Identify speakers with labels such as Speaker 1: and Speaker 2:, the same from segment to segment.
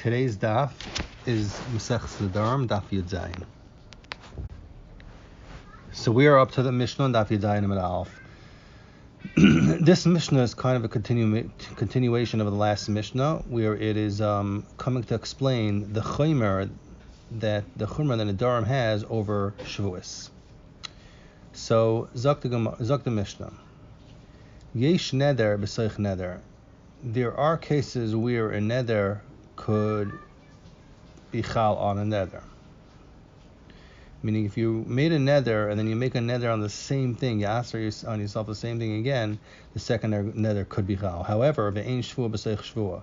Speaker 1: Today's daf is Masechus Nedarim, Daf Yud. So we are up to the Mishnah on Daf Yud Amud Aleph. This Mishnah is kind of a continuation of the last Mishnah, where it is coming to explain the chumrah that the Nedarim has over Shavuos. So Zok the Mishnah. Yesh neder b'seich neder. There are cases where a neder could be chal on a neder. Meaning, if you made a neder and then you make a neder on the same thing, you ask on yourself the same thing again, the second neder could be chal. However, ve'ein shvua b'seich shvua,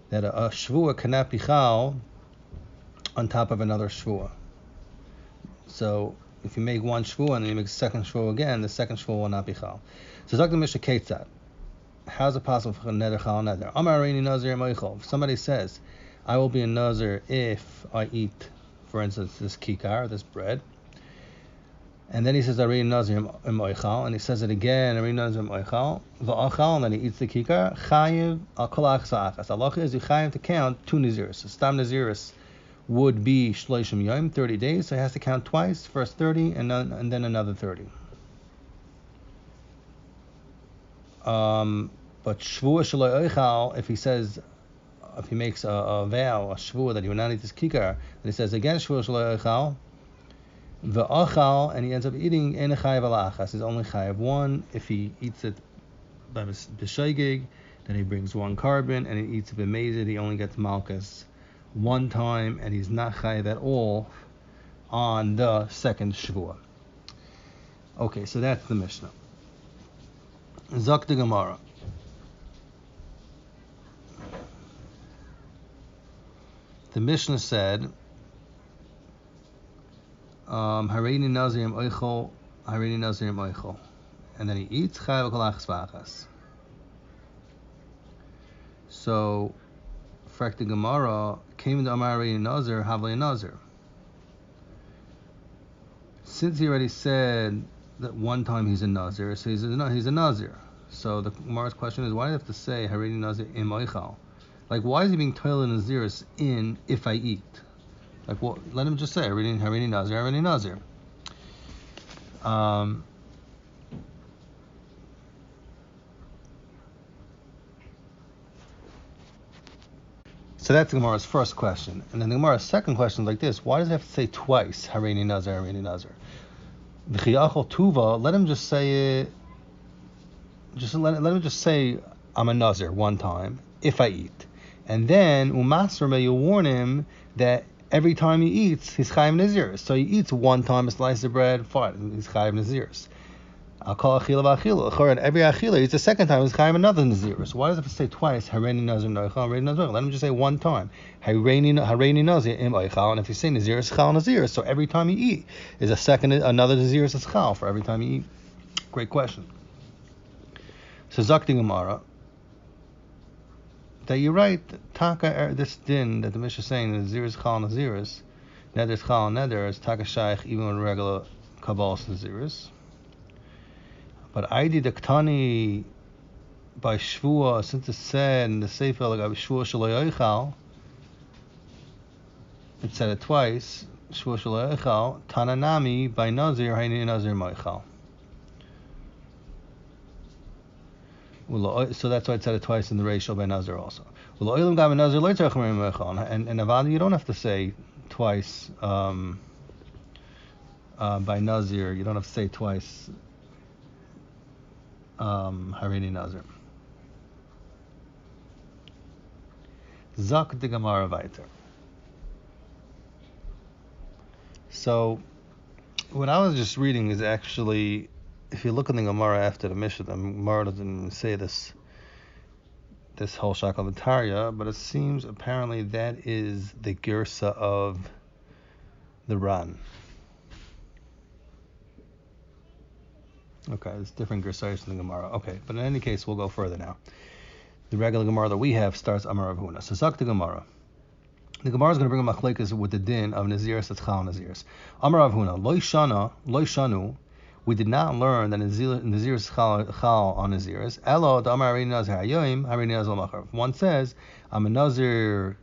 Speaker 1: that a shvua cannot be chal on top of another shvua. So, if you make one shvua and then you make a second shvua again, the second shvua will not be chal. So, Zok the Mishnah Ketzat. How is it possible for a neder chal neder? Amar reini nazir moichel. If somebody says, I will be a nazir if I eat, for instance, this kikar, this bread, and then he says, reini nazir moichel, and he says it again, reini nazir moichel, va'achal, and then he eats the kikar, chayiv al kolach sa'achas. Allah is you chayiv to count two naziris. So stam naziris would be shloshim yom, 30 days, so he has to count twice, first 30 and then another 30. But shvua shaloi oichal, if he makes a vow, a shvua that he will not eat this kikar, and he says again shvua shaloi oichal, ve'achal, and he ends up eating ein chayav alachas, is only chayav one. If he eats it by b'shaygig, then he brings one carbon, and he eats it b'mezid, he only gets malchus one time, and he's not chayav at all on the second shvua. Okay, so that's the Mishnah. Zok the Gemara. The Mishnah said, Hareini Nazirim Oichel, Hareini Nazirim Oichel. And then he eats Chayav Kolachas Vachas. So, Frak the Gemara came to Amar Hareini Nazir, Havli Nazir. Since he already said that one time he's a Nazir, so he's a Nazir. So the Gemara's question is, why do you have to say Hareini Nazir Im Oichel? Like, why is he being toiled in Naziris in if I eat? Like, well, let him just say Hareini Nazir, Hareini Nazir. So that's the Gemara's first question. And then the Gemara's second question is like this: why does he have to say twice Hareini Nazir, Hareini Nazir? V'chiyachol tuva, let him just say it. Let him just say I'm a Nazir one time if I eat. And then, umasr, you warn him that every time he eats, he's chayiv naziris. So he eats one time a slice of bread, fine, he's chayiv naziris. I'll call achila v'achila. Every achila he eats the second time, he's chayiv another naziris. Why does it have to say twice, hareini nazir noichal, hareini nazir? Let him just say one time, hareini nazir im oichal. And if you say naziris, chal naziris. So every time you eat is another naziris is chal for every time you eat. Great question. So Zok the Gemara, that you're right, Taka, this din that the Mishnah is saying, that Naziris Chal Naziris, Neder Chal Neder, is Taka Shaykh even with regular Kabbalah Naziris. But Aidi Daktani by Shvua, since it said in the Sefer, like Shvua Shaloi Oichal, it said it twice, Shvua Shaloi Oichal, Tananami by Nazir, Haini Nazir Moichal. So that's why it said it twice in the ratio by Nazir also. And Avada, you don't have to say twice by Nazir. You don't have to say twice Hareini Nazir. Zak the Gemara weiter. So what I was just reading is actually, if you look in the Gemara after the Mishnah, the Gemara doesn't say this whole Shakal V'Tarya, but it seems apparently that is the Girsa of the Ran. Okay, it's different Girsayos in the Gemara. Okay, but in any case, we'll go further now. The regular Gemara that we have starts Amar Rav Huna. So Zak the Gemara. The Gemara is going to bring a machlekes with the din of Naziris that's Chal Naziris. Amar Rav Huna, Lo Shanu, we did not learn that Nazir is chal on Naziris. Elo, the Amar Hareini Nazir Hayoim, Hareini Nazir Machar. One says, I'm a Nazir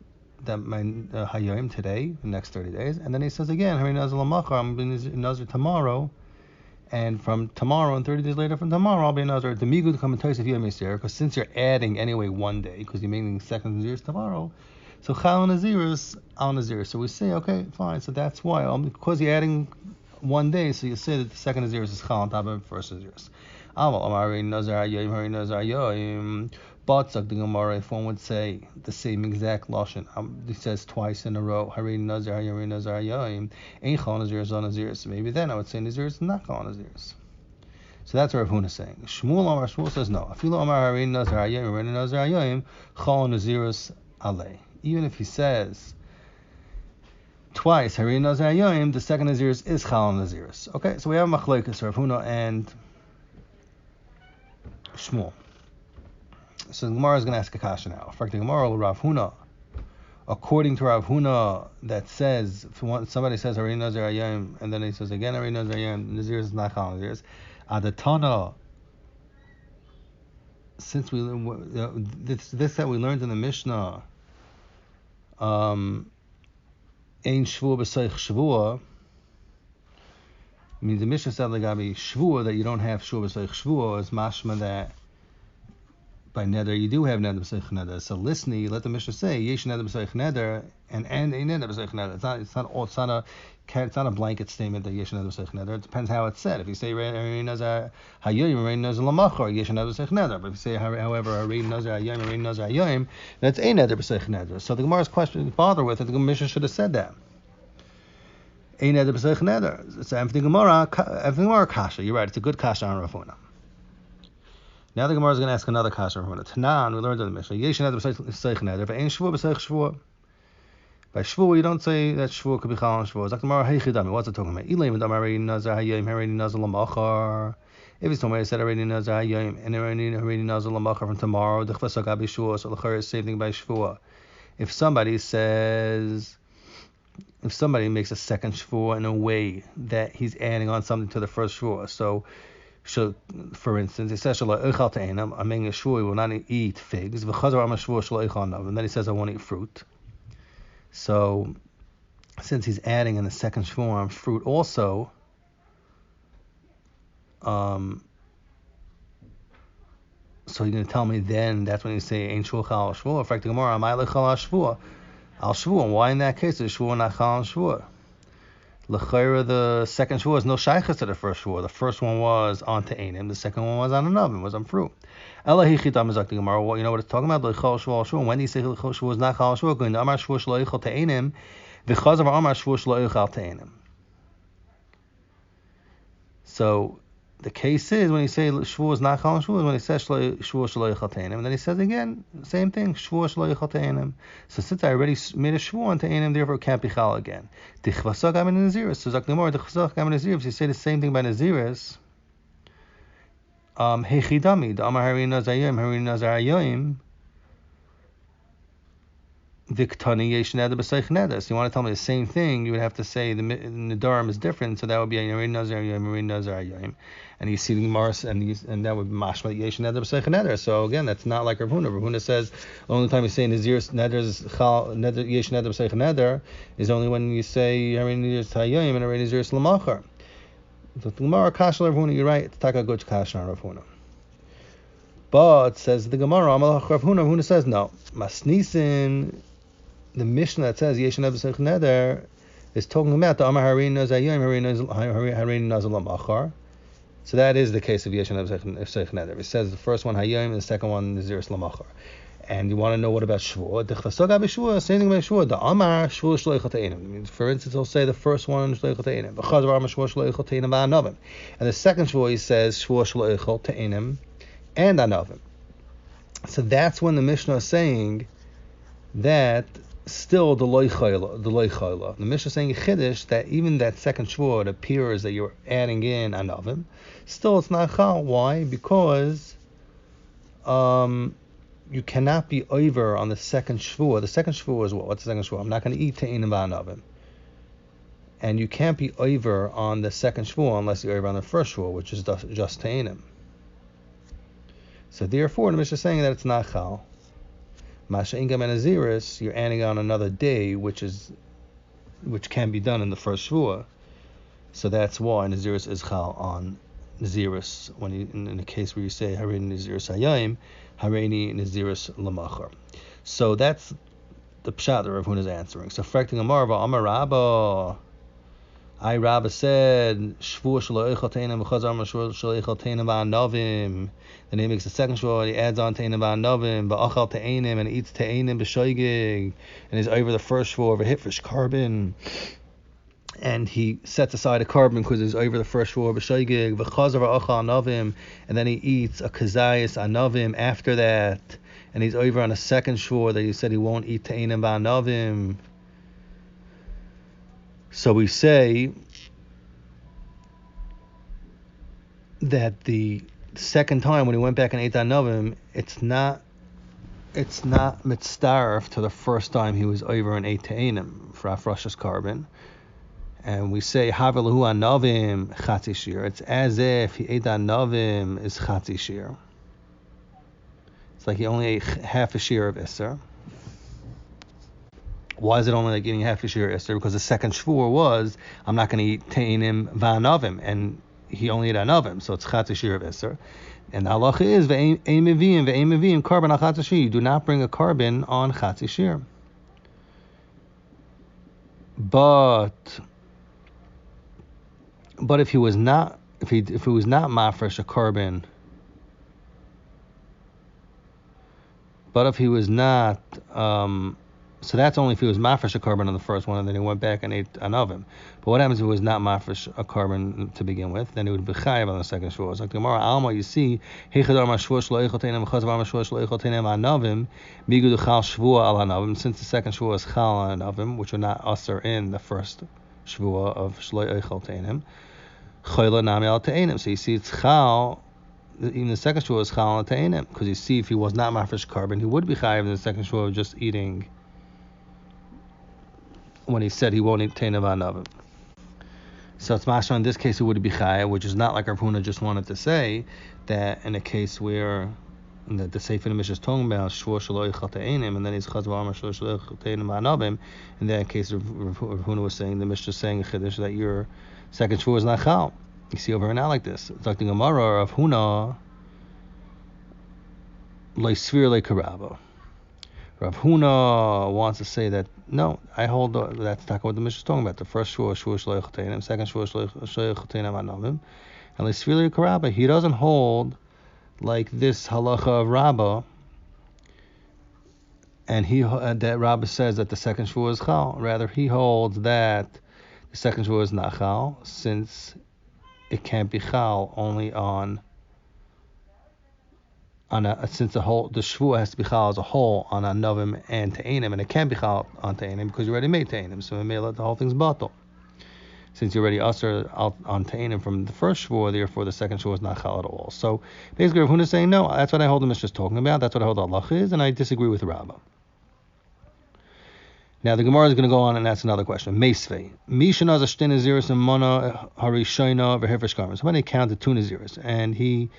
Speaker 1: that my hayom today, the next 30 days, and then he says again, Hari Nazir Lamachar, I'm going to be Nazir tomorrow, and from tomorrow and 30 days later from tomorrow I'll be a Nazir. The Migud commentaries if you have because since you're adding anyway one day, because you're making second Nazirs tomorrow, so Chal Naziris, Al Nazir. So we say, okay, fine, so that's why, because you're adding one day, so you say that the second Naziris is Chal on top of the first Naziris. But the Gemara, if one would say the same exact lashon, it says twice in a row, Hari Nazir, Hari Nazir, Yoim, Ein Chal Nazir, Zon Nazir. So maybe then I would say Nazir is not Chal Nazir. So that's what Rav Huna is saying. Shmuel says no. Afilu Amar Hari Nazir, Yoim, Hari Nazir, Yoim, Chal Nazirus Ale. Even if he says twice Hari Nazir, Yoim, the second Nazir is Chal Nazirus. Okay, so we have Machlokes, Rav Huna and Shmuel. So the Gemara is going to ask a kasha now. For the Gemara, Rav Huna, according to Rav Huna, that says, if somebody says Hari Nazir Ayim, and then he says again Hari Nazir Ayim, Nazir is not Chal Nazir. Adatana, since we this that we learned in the Mishnah, Ein Shvua b'Seich Shvua, means the Mishnah said Legabi Shvua that you don't have Shvua b'Seich Shvua is mashma that by neder you do have neder b'seich neder. So listen, you let the Mishnah say yesh neder b'seich neder and a neder b'seich neder. It's not a blanket statement that yesh neder b'seich neder. It depends how it's said. If you say Hari Nazir Hayoyim, Hari Nazir Lamachar, yesh neder b'seich neder. But if you say however Hari Nazir Hayoyim, Hari Nazir Hayoyim, that's a neder b'seich neder. So the Gemara's question bother with it. The Mishnah should have said that. A neder b'seich neder. So everything Gemara kasha. You're right. It's a good kasha on Rav Huna. Now the Gemara is going to ask another kasha from it. Tanan, we learned in the Mishnah. Yesh neder b'seich neder, v'ein shvua b'seich shvua. By shvua, you don't say that shvua could be chal on shvua. Zak the Gemara, hey chidami, what's it talking about? Ilayim adam Hari Nazir Hayoyim, Hari Nazir Lamachar. If it's somebody said Hari Nazir Hayoyim and Hari Nazir Lamachar from tomorrow, the chvasok abi shvua, so l'chayr is same thing by shvua. If somebody makes a second shvua in a way that he's adding on something to the first shvua, so, for instance, he says, I'm making a shvua, he will not eat figs. And then he says, I won't eat fruit. So, since he's adding in the second shvua on fruit also, so you're going to tell me then, that's when you say, Ein shvua chal al shvua. In fact, the Gemara, Amay chal al shvua. Al shvua. Why in that case is shvua not chal al shvua? L'chayra, the second shvua is no shaychus to the first shvua. The first one was on te'enim, the second one was on an oven, was on fruit. Ela hichidam is like the Gemara. You know what it's talking about? L'chal shvua shvua. When do you say l'chal shvua is not chal shvua? Going to amar shvua shlo yichal te'enim, v'chaz of amar shvua shlo yichal te'enim. So the case is when you say shvua is not chal shvua is when he says shvua shlo yichal te'enim, and then he says again same thing, shvua shlo yichal te'enim. So since I already made a shvua on te'enim, therefore it can't be chal again. Dichvasok am in naziris. So zak nemor dichvasok am in naziris. You say the same thing by naziris. Hechidami the amar Hari Nazir Hayoyim, Hari Nazir Hayoyim. Viktani yesh neder b'seich neder. So you want to tell me the same thing? You would have to say the Nedarim is different, so that would be Hari Nazir Hayoyim, Hari Nazir Hayoyim, and you see the Gemara, and that would be mashma yesh neder b'seich neder. So again, that's not like Rav Huna. Rav Huna says the only time you say Nazir neder is chal neder yesh neder b'seich neder is only when you say Hari Nazir Hayoyim and Hari Nazir Lamachar. So the Gemara kasha Rav Huna, you're right. It's taka good kasha on Rav Huna. But says the Gemara, Amalach Rav Huna. Rav Huna says no. Masnisin. The Mishnah that says Yesh neder b'seich neder is talking about the Amar Hari Nazir Hayoyim, Hari Nazir Lamachar. So that is the case of Yesh neder b'seich neder. It says the first one Hayoyim and the second one Nazir Lamachar. And you want to know what about Shvua? The Chvasog abi Shvua, same thing about Shvua. The Amar Shvua shlo yichal te'enim. For instance, he'll say the first one shlo yichal te'enim. V'chaz Amar Shvua shlo yichal te'enim v'anovim. And the second Shvua he says Shvua shlo yichal te'enim and anovim. So that's when the Mishnah is saying that still the loy chayla. The Mishnah is saying chiddush that even that second shvua, it appears that you're adding in anovim. Still, it's not chal. Why? Because you cannot be over on the second shvua. The second shvua is what? What's the second shvua? I'm not going to eat te'inim v'anovim. And you can't be over on the second shvua unless you're over on the first shvua, which is just te'inim. So therefore, the Mishnah is saying that it's not chal. Masha'ingam and Naziris, you're adding on another day, which can be done in the first Shvuah. So that's why Naziris is chal on Naziris, when in the case where you say Hareini Naziris Hayayim, Hareini Naziris Lamachar. So that's the pshat that Rav Huna is answering. So Frekting Amarva, Amar Rabba, Rabba said, Shvuah Shelo Eichel Teinam V'chazar Shvuah Shelo Eichel Teinam V'Anavim. Then he makes the second Shvuah, he adds on Teinam V'Anavim, V'achal Teinim, and eats Teinim B'Shoigig, and is over the first Shvuah of a hitfish carbon. And he sets aside a carbon because he's over the first Shvuah B'Shoigig, V'chazar V'achal Anavim, and then he eats a Kazayas Anavim after that, and he's over on a second Shvuah that he said he won't eat Teinim V'Anavim. So we say that the second time when he went back and ate Anavim, it's not mitzdarf to the first time he was over and ate Teinim for Afrash's carbon. And we say Havelahu Anavim Chatzi Shir. It's as if he ate Anavim is Chatzi Shir. It's like he only ate half a shear of Isser. Why is it only like eating half a shear of Isser? Because the second Shvuah was, I'm not going to eat Teinim V'Anavim, and he only ate Anavim, so it's Chatzi Shir of Isser. And the halacha is Ve'ein Meviyim carbon al Chatzi Shir. You do not bring a carbon on Chatzi Shir. But if he was not mafresh a carbon, but if he was not, so that's only if he was mafresh a carbon on the first one, and then he went back and ate Anavim. But what happens if he was not mafresh a carbon to begin with? Then he would be chayav on the second Shvuah. It's like the Gemara Alma, you see, Heichadar Mashvuah Shlo Eichel Teinim V'Chazav Mashvuah Shlo Eichel Teinim Anavim Migud Chal Shvuah Al Anavim. Since the second Shvuah is Chal Al Anavim, which are not usher in the first Shvuah of Shlo Eichel Teinim, Chayla Nami Al Teinim. So you see, it's Chal. Even the second Shvuah is Chal Al Teinim, because you see, if he was not mafresh carbon, he would be chayav in the second Shvuah of just eating. When he said he won't eat Teinim V'Anavim. So it's mashma in this case it would be chayav, which is not like Rav Huna just wanted to say, that in a case where the Sefer Nimish is talking about Shvuah Shelo Eichel Teinim, and then he's Chaz V'Amar Shelo Eichel Teinim V'Anavim, in that case Rav Huna was saying, the Mishnah is saying a Chiddush that your second Shvuah is not chal. You see over here now like this. It's like the Gemara of Huna Le'Svir Le'Karaba. Rav Huna wants to say that, no, I hold that's not what the Mishnah is talking about. The first Shvuah Shelo Eichel Teinim, second Shvuah Shelo Eichel Teinim V'Anavim, and Le'Svir Le'Karaba. He doesn't hold like this halacha of Rabbah, and that Rabbah says that the second Shvuah is chal. Rather, he holds that the second Shvuah is not chal, since it can't be chal only since the Shvuah has to be chal as a whole on Anavim and Teinim, and it can't be chal on Teinim because you already made Teinim, so the whole thing's batal. Since you already usher out on Teinim from the first Shvuah, therefore the second Shvuah is not chal at all. So basically Rav Huna is saying, no, that's what I hold the Mishnah is talking about, that's what I hold Allah is, and I disagree with Rabbah. Now the Gemara is going to go on, and that's another question. Meisvei. Mishanaz ashtin naziris and mana harishayna v'hefresh karban. So when he counted two naziris, and he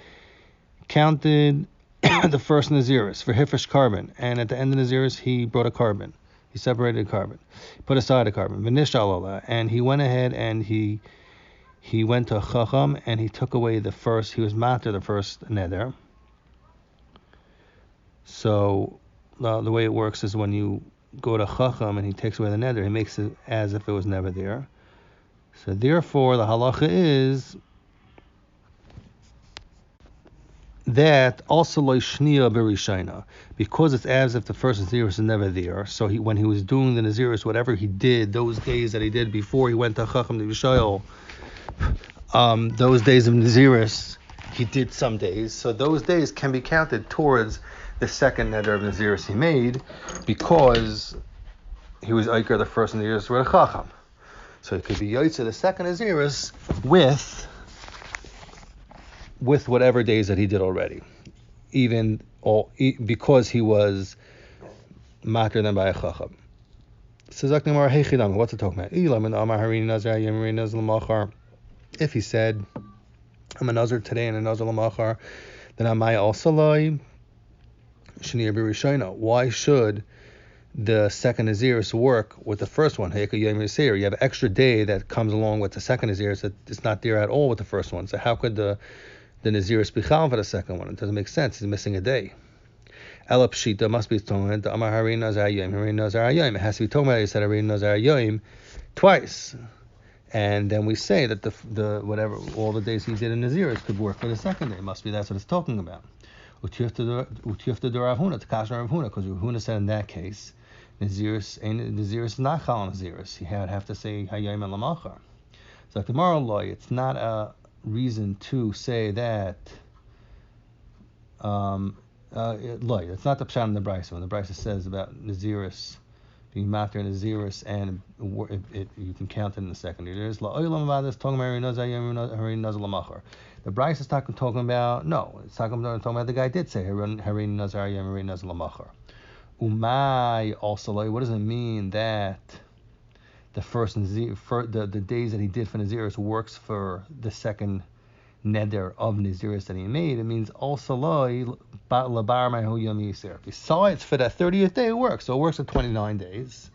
Speaker 1: counted the first naziris for hifresh carbon, and at the end of naziris he brought a carbon. He separated a carbon, put aside a carbon. V'nishal, and he went ahead and he went to a chacham and he took away the first. He was matter the first neder. So the way it works is when you go to chacham and he takes away the neder, he makes it as if it was never there. So therefore the halacha is that also loishniya berishayna, because it's as if the first nazirus is never there. So when he was doing the nazirus, whatever he did, those days that he did before he went to Chacham to Yishayel, those days of nazirus, he did some days. So those days can be counted towards the second neder of nazirus he made, because he was Iker the first nazirus with a Chacham. So it could be Yotze the second nazirus with whatever days that he did already, because he was matter than by a chacham. Says Aknamar Hechidam, what's it talking about? If he said, I'm a nazir today and a nazir lamachar, then am I also loy? Shniya B'Rishayna. Why should the second Naziris work with the first one? You have an extra day that comes along with the second Naziris that is not there at all with the first one. So how could the Naziris be chal for the second one? It doesn't make sense. He's missing a day. Ela Pshita must be talking about Amar Harin Nazar Yom. Harin Nazar Yom. It has to be talking about. He said Harin Nazar Yom twice. And then we say that the whatever all the days he did in Naziris could work for the second day. Must be that's what it's talking about. Utiyufta Rav Huna to Kashna Rav Huna, because Rav Huna said in that case Naziris is not chal on Naziris. He would have to say Hayom and Lamachar. So tomorrow law, it's not a reason to say that. It's not the pshat in the Brisa. When the Brisa says about Naziris being matter in Naziris, and you can count it in the second year. There's la'olam about this talking about harin nazar lamachar. The Brisa is talking about it's talking about the guy did say harin nazar yom harin nazar lamachar. Umay also, what does it mean that the first the days that he did for Naziris works for the second neder of Naziris that he made? It means also besides for that 30th day it works. So it works for 29 days.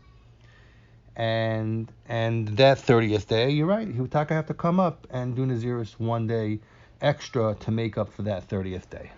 Speaker 1: And that 30th day, you're right, he would have to come up and do Naziris one day extra to make up for that 30th day.